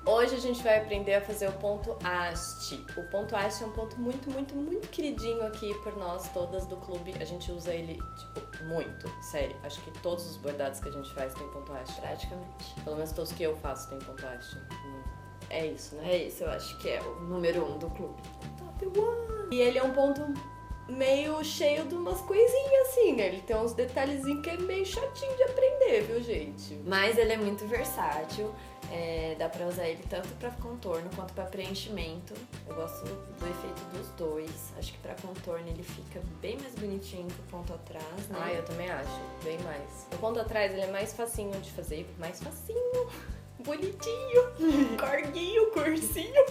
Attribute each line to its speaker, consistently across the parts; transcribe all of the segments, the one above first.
Speaker 1: Hoje a gente vai aprender a fazer o ponto haste. O ponto haste é um ponto muito, muito, muito queridinho aqui por nós todas do clube. A gente usa ele, tipo, muito, sério. Acho que todos os bordados que a gente faz tem ponto haste.
Speaker 2: Praticamente.
Speaker 1: Pelo menos todos que eu faço tem ponto haste. É isso, né?
Speaker 2: É isso, eu acho que é o número 1 do clube.
Speaker 1: Top one! E ele é um ponto meio cheio de umas coisinhas assim, né? Ele tem uns detalhezinhos que é meio chatinho de aprender, viu, gente?
Speaker 2: Mas ele é muito versátil. Dá pra usar ele tanto pra contorno quanto pra preenchimento. Eu gosto do efeito dos dois. Acho que pra contorno ele fica bem mais bonitinho que o ponto atrás, né?
Speaker 1: Ah, eu também acho. Bem mais. O ponto atrás ele é mais facinho de fazer. Mais facinho. Bonitinho. Corguinho, cursinho.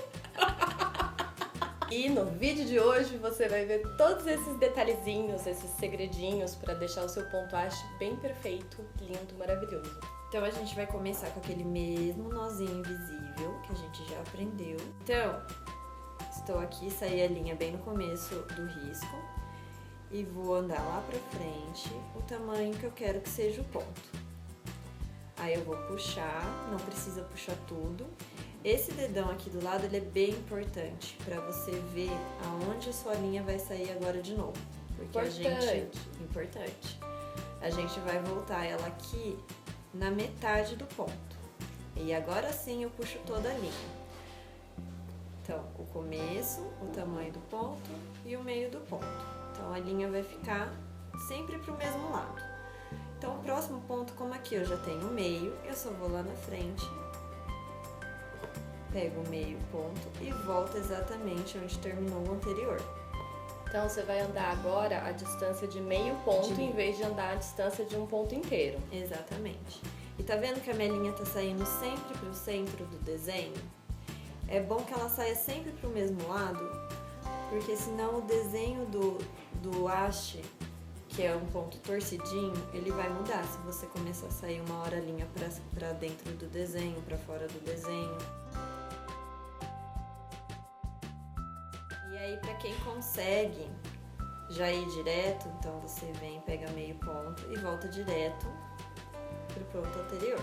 Speaker 1: E no vídeo de hoje você vai ver todos esses detalhezinhos, esses segredinhos pra deixar o seu ponto haste bem perfeito, lindo, maravilhoso.
Speaker 2: Então a gente vai começar com aquele mesmo nozinho invisível que a gente já aprendeu. Então, estou aqui, saí a linha bem no começo do risco e vou andar lá pra frente o tamanho que eu quero que seja o ponto. Aí eu vou puxar, não precisa puxar tudo. Esse dedão aqui do lado ele é bem importante para você ver aonde a sua linha vai sair agora de novo. Porque importante. A gente vai voltar ela aqui na metade do ponto. E agora sim eu puxo toda a linha. Então, o começo, o tamanho do ponto e o meio do ponto. Então a linha vai ficar sempre pro mesmo lado. Então o próximo ponto, como aqui eu já tenho o meio, eu só vou lá na frente, pego o meio ponto e volto exatamente onde terminou o anterior.
Speaker 1: Então você vai andar agora a distância de meio ponto em vez de andar a distância de um ponto inteiro.
Speaker 2: Exatamente. E tá vendo que a minha linha tá saindo sempre pro centro do desenho? É bom que ela saia sempre pro mesmo lado, porque senão o desenho do haste, que é um ponto torcidinho, ele vai mudar se você começar a sair uma hora a linha pra dentro do desenho, pra fora do desenho. E aí, pra quem consegue já ir direto, então você vem, pega meio ponto e volta direto pro ponto anterior.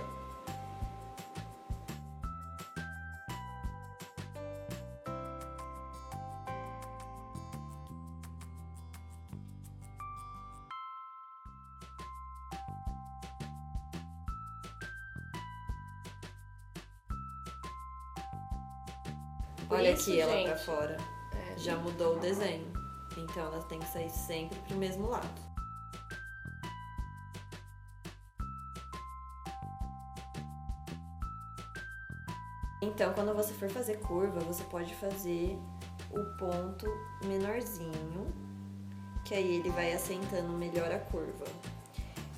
Speaker 2: Olha
Speaker 1: Isso,
Speaker 2: aqui ela
Speaker 1: gente.
Speaker 2: pra fora. Já mudou o desenho. Então ela tem que sair sempre pro mesmo lado. Então, quando você for fazer curva, você pode fazer o ponto menorzinho, que aí ele vai assentando melhor a curva.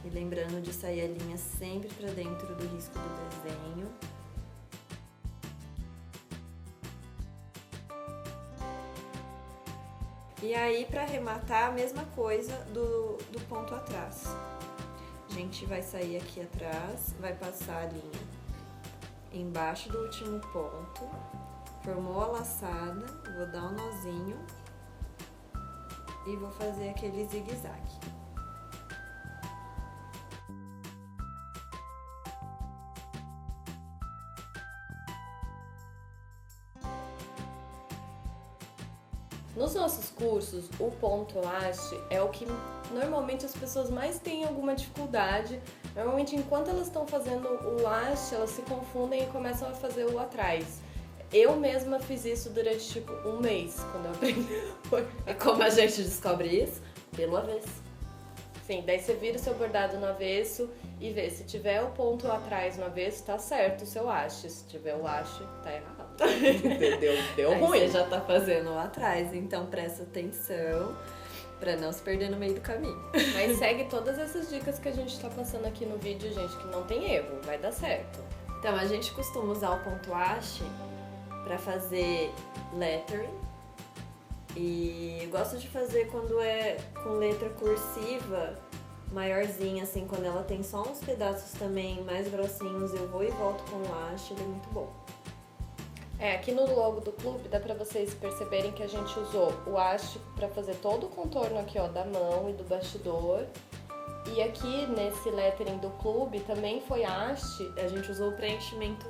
Speaker 2: E lembrando de sair a linha sempre pra dentro do risco do desenho. E aí, para arrematar, a mesma coisa do ponto atrás. A gente vai sair aqui atrás, vai passar a linha embaixo do último ponto, formou a laçada, vou dar um nozinho e vou fazer aquele zigue-zague.
Speaker 1: Nos nossos cursos, o ponto haste é o que normalmente as pessoas mais têm alguma dificuldade. Normalmente, enquanto elas estão fazendo o haste, elas se confundem e começam a fazer o atrás. Eu mesma fiz isso durante, tipo, um mês, quando eu aprendi.
Speaker 2: E como a gente descobre isso? Pelo avesso.
Speaker 1: Sim, daí você vira o seu bordado no avesso e vê, se tiver o ponto atrás no avesso, tá certo o seu haste. Se tiver o haste, tá errado. Deu
Speaker 2: Aí
Speaker 1: ruim.
Speaker 2: você já tá fazendo lá atrás, então presta atenção pra não se perder no meio do caminho.
Speaker 1: Mas segue todas essas dicas que a gente tá passando aqui no vídeo, gente, que não tem erro, vai dar certo.
Speaker 2: Então, a gente costuma usar o ponto haste pra fazer lettering. E eu gosto de fazer quando é com letra cursiva, maiorzinha, assim, quando ela tem só uns pedaços também mais grossinhos, eu vou e volto com o haste, ele é muito bom.
Speaker 1: Aqui no logo do clube dá pra vocês perceberem que a gente usou o haste pra fazer todo o contorno aqui, ó, da mão e do bastidor. E aqui nesse lettering do clube também foi haste.
Speaker 2: A gente usou o preenchimento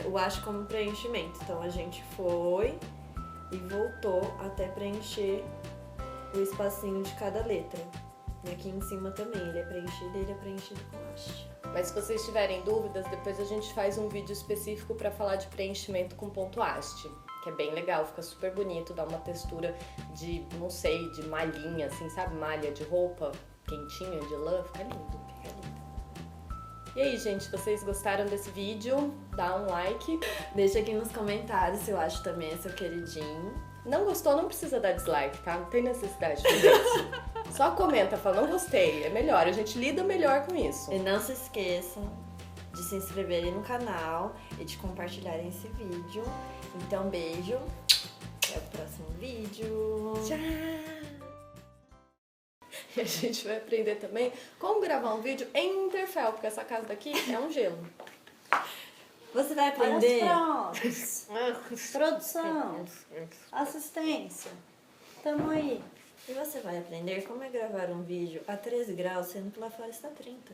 Speaker 2: o haste como preenchimento. Então a gente foi e voltou até preencher o espacinho de cada letra. E aqui em cima também, ele é preenchido com haste.
Speaker 1: Mas se vocês tiverem dúvidas, depois a gente faz um vídeo específico para falar de preenchimento com ponto haste, que é bem legal, fica super bonito, dá uma textura de, não sei, de malhinha, assim, sabe? Malha de roupa quentinha, de lã, fica lindo. E aí, gente, vocês gostaram desse vídeo? Dá um like.
Speaker 2: Deixa aqui nos comentários se eu acho também é seu queridinho.
Speaker 1: Não gostou, não precisa dar dislike, tá? Não tem necessidade de fazer isso. Só comenta, fala, não gostei. É melhor, a gente lida melhor com isso.
Speaker 2: E não se esqueçam de se inscreverem no canal e de compartilharem esse vídeo. Então, beijo. Até o próximo vídeo.
Speaker 1: Tchau! E a gente vai aprender também como gravar um vídeo em Interfell, porque essa casa daqui é um gelo.
Speaker 2: Você vai aprender...
Speaker 3: Produção, assistência, tamo aí.
Speaker 2: E você vai aprender como é gravar um vídeo a 13 graus, sendo que lá fora está 30.